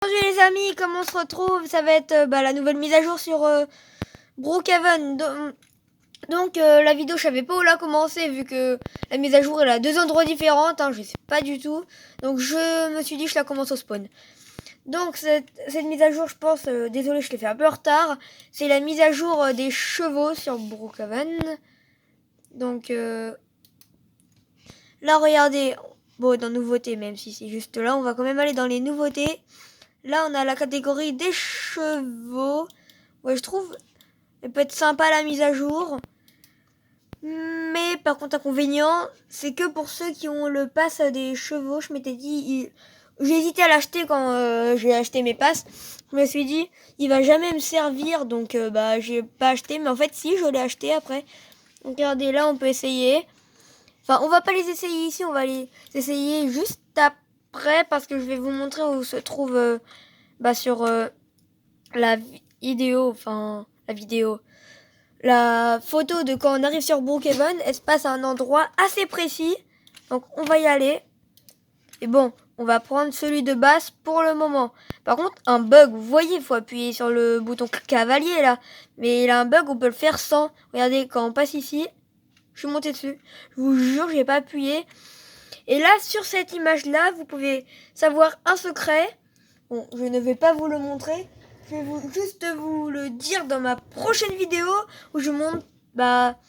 Bonjour les amis, comment on se retrouve? Ça va être la nouvelle mise à jour sur Brookhaven. Donc la vidéo, je savais pas où la commencer vu que la mise à jour elle a deux endroits différents, hein, je sais pas du tout. Donc je me suis dit je la commence au spawn. Donc cette mise à jour, je pense, désolé je l'ai fait un peu en retard, c'est la mise à jour des chevaux sur Brookhaven. Donc là regardez, bon dans nouveautés, même si c'est juste là, on va quand même aller dans les nouveautés. Là, on a la catégorie des chevaux. Ouais, je trouve elle peut être sympa la mise à jour. Mais par contre, inconvénient, c'est que pour ceux qui ont le pass des chevaux, je m'étais dit, j'ai hésité à l'acheter quand j'ai acheté mes passes. Je me suis dit, il va jamais me servir, donc j'ai pas acheté. Mais en fait, si, je l'ai acheté après. Donc, regardez, là, on peut essayer. Enfin, on va pas les essayer ici, on va les essayer juste après parce que je vais vous montrer où se trouve sur la vidéo, la photo de quand on arrive sur Brookhaven, elle se passe à un endroit assez précis. Donc on va y aller. Et bon, on va prendre celui de base pour le moment. Par contre, un bug, vous voyez, il faut appuyer sur le bouton cavalier là. Mais il a un bug, on peut le faire sans. Regardez, quand on passe ici, je suis monté dessus. Je vous jure, j'ai pas appuyé. Et là, sur cette image là, vous pouvez savoir un secret. Bon, je ne vais pas vous le montrer. Je vais juste vous le dire dans ma prochaine vidéo où je montre,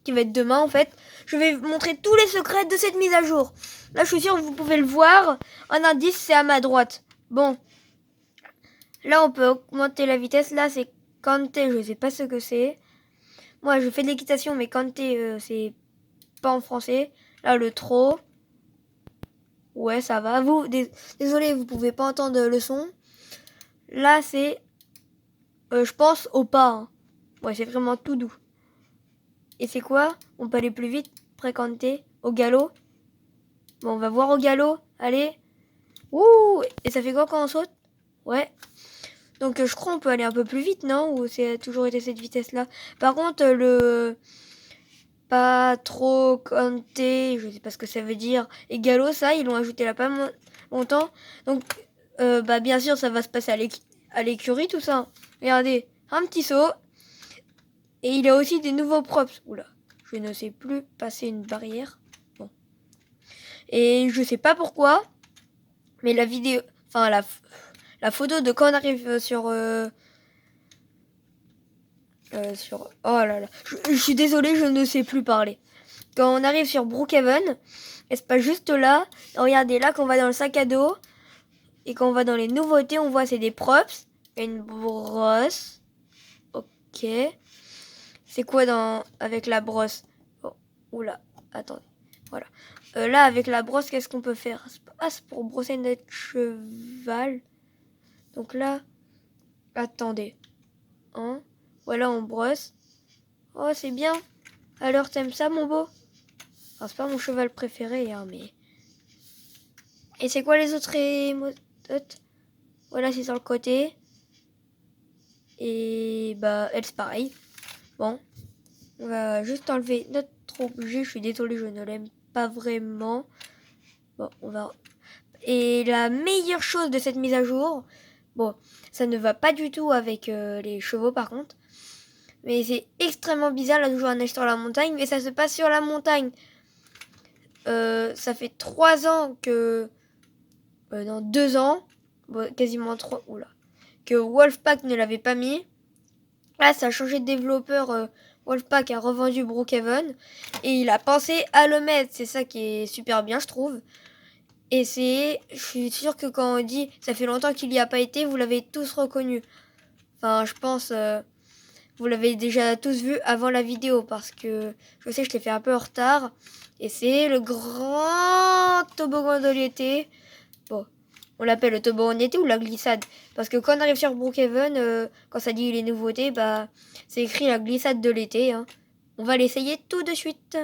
qui va être demain en fait. Je vais vous montrer tous les secrets de cette mise à jour. Là, je suis sûr que vous pouvez le voir. Un indice, c'est à ma droite. Bon, là, on peut augmenter la vitesse. Là, c'est Kanté, je sais pas ce que c'est. Moi, je fais de l'équitation, mais Kanté, c'est pas en français. Là, le trot. Ouais, ça va. Vous, désolé, vous pouvez pas entendre le son. Là, c'est je pense au pas. Hein. Ouais, c'est vraiment tout doux. Et c'est quoi? On peut aller plus vite, fréquenter, au galop. Bon, on va voir au galop. Allez. Ouh! Et ça fait quoi quand on saute? Ouais. Donc je crois qu'on peut aller un peu plus vite, non? Ou c'est toujours été cette vitesse-là? Par contre, le pas trop compté, je sais pas ce que ça veut dire. Et galop, ça, ils l'ont ajouté là pas longtemps. Donc, bien sûr, ça va se passer à l'écurie, tout ça. Regardez, un petit saut. Et il y a aussi des nouveaux props. Oula, je ne sais plus passer une barrière. Bon. Et je sais pas pourquoi, mais la vidéo, enfin la photo de quand on arrive oh là là, je suis désolée, je ne sais plus parler. Quand on arrive sur Brookhaven, et c'est pas juste là. Regardez là, quand on va dans le sac à dos et quand on va dans les nouveautés, on voit c'est des props, une brosse. Ok. C'est quoi avec la brosse? Oh, oula, attendez. Voilà. Là, avec la brosse, qu'est-ce qu'on peut faire? Ah, c'est pour brosser notre cheval. Donc là, attendez. Hein? Voilà, on brosse. Oh, c'est bien. Alors, t'aimes ça, mon beau? Enfin, c'est pas mon cheval préféré, hein, mais... Et c'est quoi les autres émotes? Voilà, c'est sur le côté. Et elle, c'est pareil. Bon. On va juste enlever notre objet. Je suis désolée, je ne l'aime pas vraiment. Bon, on va... Et la meilleure chose de cette mise à jour, bon, ça ne va pas du tout avec les chevaux par contre, mais c'est extrêmement bizarre, là toujours un neige sur la montagne, mais ça se passe sur la montagne. Ça fait 3 ans que... non, 2 ans, bon, quasiment 3, oula, que Wolfpack ne l'avait pas mis. Là, ça a changé de développeur, Wolfpack a revendu Brookhaven, et il a pensé à le mettre, c'est ça qui est super bien je trouve. Et je suis sûre que quand on dit ça fait longtemps qu'il n'y a pas été, vous l'avez tous reconnu. Enfin, je pense, vous l'avez déjà tous vu avant la vidéo parce que je sais que je l'ai fait un peu en retard. Et c'est le grand toboggan de l'été. Bon, on l'appelle le toboggan d'été ou la glissade. Parce que quand on arrive sur Brookhaven, quand ça dit les nouveautés, c'est écrit la glissade de l'été. Hein. On va l'essayer tout de suite.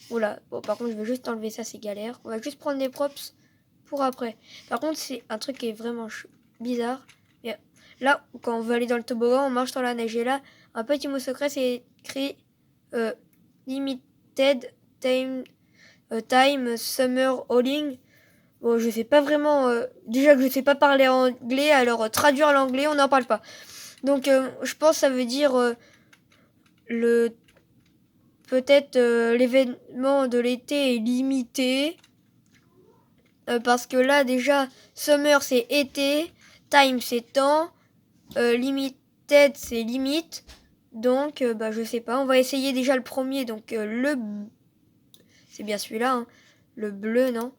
Oula, bon par contre je vais juste enlever ça, c'est galère. On va juste prendre des props pour après. Par contre c'est un truc qui est vraiment bizarre. Mais là, quand on veut aller dans le toboggan, on marche dans la neige. Et là, un petit mot secret, c'est écrit Limited Time Summer Hauling. Bon, je sais pas vraiment... déjà que je sais pas parler anglais, alors traduire l'anglais, on n'en parle pas. Donc, je pense que ça veut dire le... Peut-être l'événement de l'été est limité. Parce que là, déjà, summer, c'est été. Time, c'est temps. Limited, c'est limite. Donc, bah, je sais pas. On va essayer déjà le premier. Donc, le... C'est bien celui-là, hein. Le bleu, non?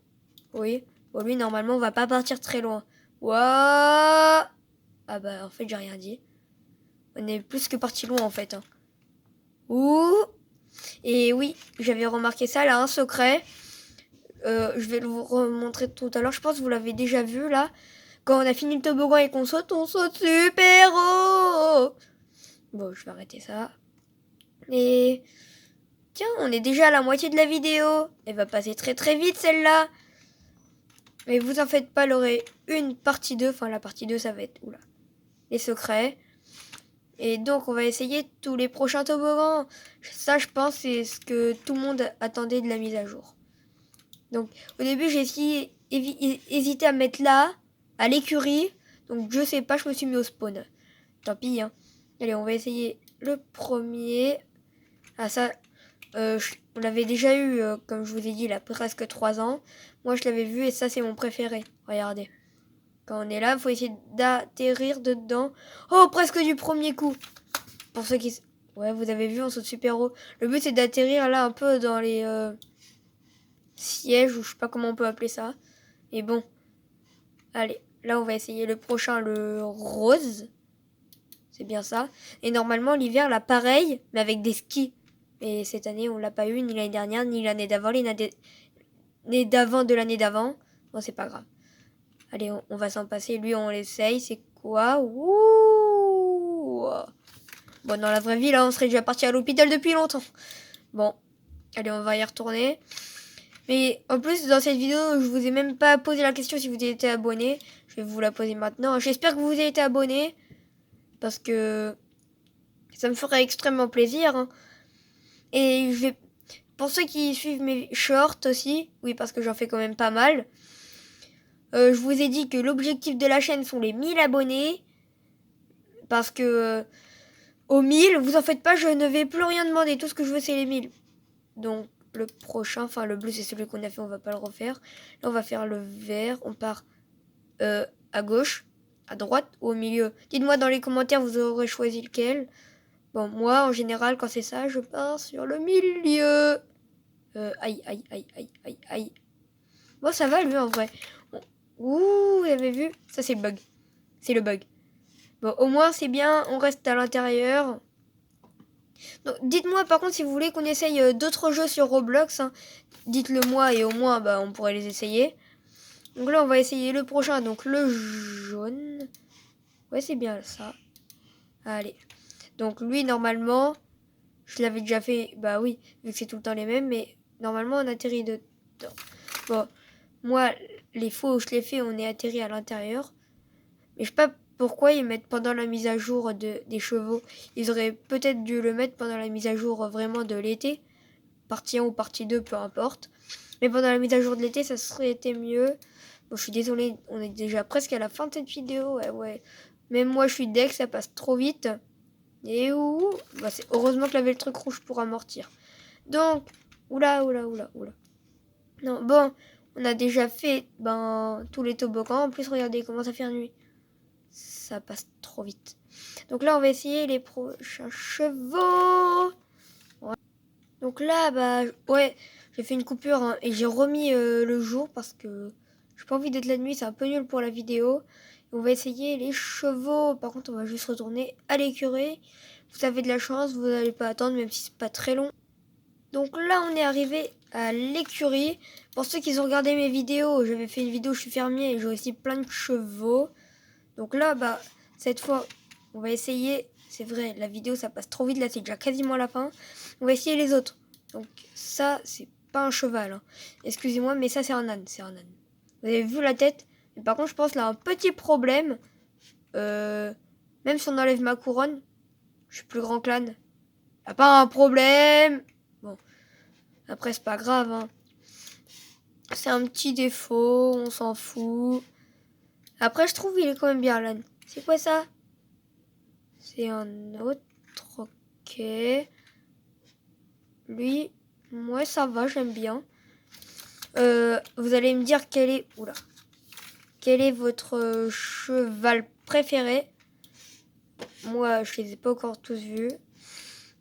Oui. Bon, lui, normalement, on va pas partir très loin. Ouah. Ah bah, en fait, j'ai rien dit. On est plus que parti loin, en fait. Hein. Ouh. Et oui, j'avais remarqué ça, là, un secret. Je vais vous remontrer tout à l'heure. Je pense que vous l'avez déjà vu, là. Quand on a fini le toboggan et qu'on saute, on saute super haut. Bon, je vais arrêter ça. Et... Tiens, on est déjà à la moitié de la vidéo. Elle va passer très très vite, celle-là. Mais vous en faites pas, il y aurait une partie 2. Enfin, la partie 2, ça va être... Oula. Les secrets. Et donc, on va essayer tous les prochains toboggans. Ça, je pense, c'est ce que tout le monde attendait de la mise à jour. Donc, au début, j'ai hésité à mettre là, à l'écurie. Donc, je sais pas, je me suis mis au spawn. Tant pis, hein. Allez, on va essayer le premier. Ah, ça, on l'avait déjà eu, comme je vous ai dit, il a presque 3 ans. Moi, je l'avais vu et ça, c'est mon préféré. Regardez. Quand on est là, il faut essayer d'atterrir dedans. Oh, presque du premier coup. Pour ceux qui... Ouais, vous avez vu, on saute super haut. Le but, c'est d'atterrir là un peu dans les sièges, ou je sais pas comment on peut appeler ça. Et bon. Allez, là, on va essayer le prochain, le rose. C'est bien ça. Et normalement, l'hiver, là, pareil, mais avec des skis. Et cette année, on l'a pas eu, ni l'année dernière, ni l'année d'avant, l'année d'avant de l'année d'avant. Bon, c'est pas grave. Allez, on va s'en passer. Lui, on l'essaye. C'est quoi? Ouh. Bon, dans la vraie vie, là, on serait déjà parti à l'hôpital depuis longtemps. Bon, allez, on va y retourner. Mais en plus, dans cette vidéo, je vous ai même pas posé la question si vous avez été abonné. Je vais vous la poser maintenant. J'espère que vous avez été abonné. Parce que ça me ferait extrêmement plaisir. Hein. Et je vais... Pour ceux qui suivent mes shorts aussi, oui, parce que j'en fais quand même pas mal. Je vous ai dit que l'objectif de la chaîne sont les 1000 abonnés. Parce que aux 1000, vous en faites pas, je ne vais plus rien demander. Tout ce que je veux, c'est les 1000. Donc, le prochain, enfin le bleu, c'est celui qu'on a fait, on va pas le refaire. Là, on va faire le vert. On part à gauche, à droite ou au milieu. Dites-moi dans les commentaires, vous aurez choisi lequel. Bon, moi, en général, quand c'est ça, je pars sur le milieu. Aïe, aïe, aïe, aïe, aïe, aïe. Bon, ça va, lui, en vrai. Ouh, vous avez vu? Ça, c'est le bug. C'est le bug. Bon, au moins, c'est bien, on reste à l'intérieur. Donc, dites-moi, par contre, si vous voulez qu'on essaye d'autres jeux sur Roblox, hein, dites-le moi et au moins, bah, on pourrait les essayer. Donc là, on va essayer le prochain, donc le jaune. Ouais, c'est bien ça. Allez. Donc lui, normalement, je l'avais déjà fait, bah oui, vu que c'est tout le temps les mêmes, mais normalement, on atterrit dedans. Bon, moi, les fois où je l'ai fait, on est atterri à l'intérieur. Mais je sais pas pourquoi ils mettent pendant la mise à jour des chevaux. Ils auraient peut-être dû le mettre pendant la mise à jour vraiment de l'été. Partie 1 ou partie 2, peu importe. Mais pendant la mise à jour de l'été, ça serait été mieux. Bon, je suis désolée, on est déjà presque à la fin de cette vidéo. Ouais. Même moi, je suis deck, ça passe trop vite. Et ouh, bah c'est heureusement que j'avais le truc rouge pour amortir. Donc, oula. Non, bon, on a déjà fait tous les toboggans. En plus, regardez comment ça fait nuit. Ça passe trop vite. Donc là, on va essayer les prochains chevaux. Ouais. Donc là, bah, ouais, j'ai fait une coupure hein, et j'ai remis le jour parce que j'ai pas envie d'être la nuit, c'est un peu nul pour la vidéo. On va essayer les chevaux. Par contre, on va juste retourner à l'écurie. Vous avez de la chance, vous n'allez pas attendre, même si c'est pas très long. Donc là, on est arrivé à l'écurie. Pour ceux qui ont regardé mes vidéos, j'avais fait une vidéo, je suis fermier et j'ai aussi plein de chevaux. Donc là, bah, cette fois, on va essayer. C'est vrai, la vidéo, ça passe trop vite. Là, c'est déjà quasiment la fin. On va essayer les autres. Donc ça, c'est pas un cheval. Hein. Excusez-moi, mais ça, c'est un âne. Vous avez vu la tête? Mais par contre, je pense là, un petit problème. Même si on enlève ma couronne, je suis plus grand que l'âne. Y'a pas un problème. Bon, après, c'est pas grave. Hein. C'est un petit défaut, on s'en fout. Après, je trouve il est quand même bien, l'âne. C'est quoi ça? C'est un autre. Ok. Lui, moi ça va, j'aime bien. Vous allez me dire quel est... Oula. Quel est votre cheval préféré? Moi, je les ai pas encore tous vus.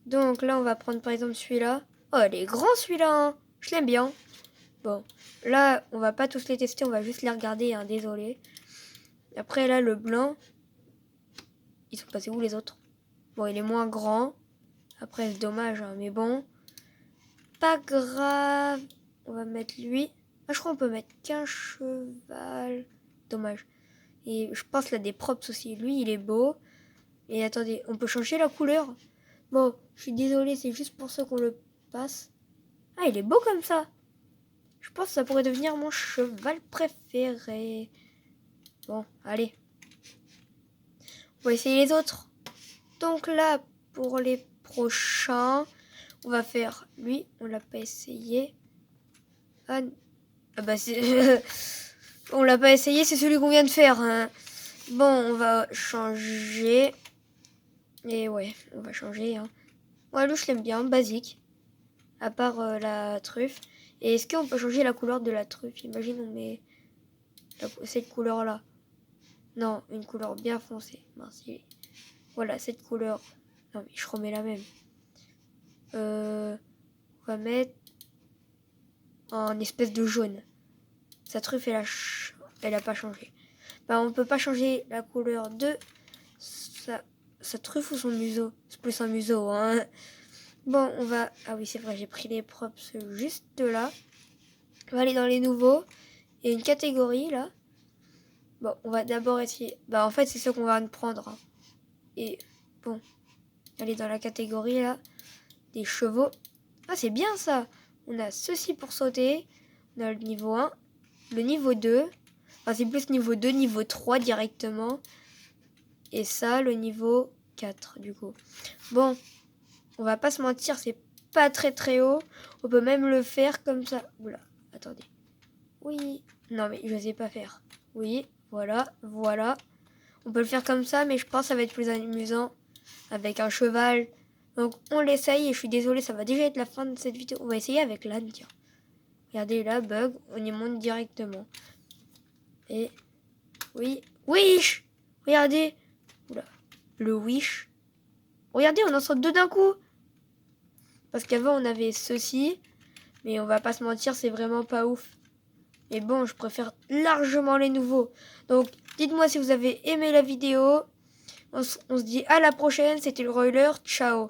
Donc là, on va prendre par exemple celui-là. Oh, il est grand celui-là, hein. Je l'aime bien. Bon, là, on va pas tous les tester, on va juste les regarder, hein, désolé. Après, là, le blanc. Ils sont passés où les autres? Bon, il est moins grand. Après, c'est dommage, hein, mais bon. Pas grave. On va mettre lui. Ah, je crois qu'on peut mettre qu'un cheval. Dommage. Et je pense là des props aussi. Lui, il est beau. Et attendez, on peut changer la couleur. Bon, je suis désolée, c'est juste pour ça qu'on le passe. Ah, il est beau comme ça. Je pense que ça pourrait devenir mon cheval préféré. Bon, allez. On va essayer les autres. Donc là, pour les prochains, on va faire lui. On l'a pas essayé. Ah bah c'est... on l'a pas essayé, c'est celui qu'on vient de faire. Hein. Bon, on va changer. Et ouais, on va changer. Hein. Ouais, lui, je l'aime bien, basique. À part la truffe. Et est-ce qu'on peut changer la couleur de la truffe? Imagine, on met cette couleur-là. Non, une couleur bien foncée. Merci. Voilà, cette couleur. Non, mais je remets la même. On va mettre en espèce de jaune. Sa truffe, elle a pas changé. Bah, on peut pas changer la couleur de sa truffe ou son museau. C'est plus un museau, hein. Bon, on va... Ah oui, c'est vrai, j'ai pris les props juste là. On va aller dans les nouveaux. Il y a une catégorie, là. Bon, on va d'abord essayer... Bah, en fait, c'est ce qu'on va prendre. Hein. Et, bon. Aller dans la catégorie, là. Des chevaux. Ah, c'est bien, ça. On a ceci pour sauter. On a le niveau 1. Le niveau 2. Enfin, c'est plus niveau 2, niveau 3 directement. Et ça, le niveau 4, du coup. Bon, on va pas se mentir, c'est pas très haut. On peut même le faire comme ça. Oula, attendez. Oui. Non, mais je sais pas faire. Oui, voilà. On peut le faire comme ça, mais je pense que ça va être plus amusant avec un cheval. Donc, on l'essaye et je suis désolée, ça va déjà être la fin de cette vidéo. On va essayer avec l'âne, tiens. Regardez là, bug, on y monte directement. Et... Oui. Wish! Regardez. Oula. Le wish. Regardez, on en sort deux d'un coup. Parce qu'avant, on avait ceci. Mais on va pas se mentir, c'est vraiment pas ouf. Mais bon, je préfère largement les nouveaux. Donc, dites-moi si vous avez aimé la vidéo. On se dit à la prochaine. C'était le Roiler. Ciao.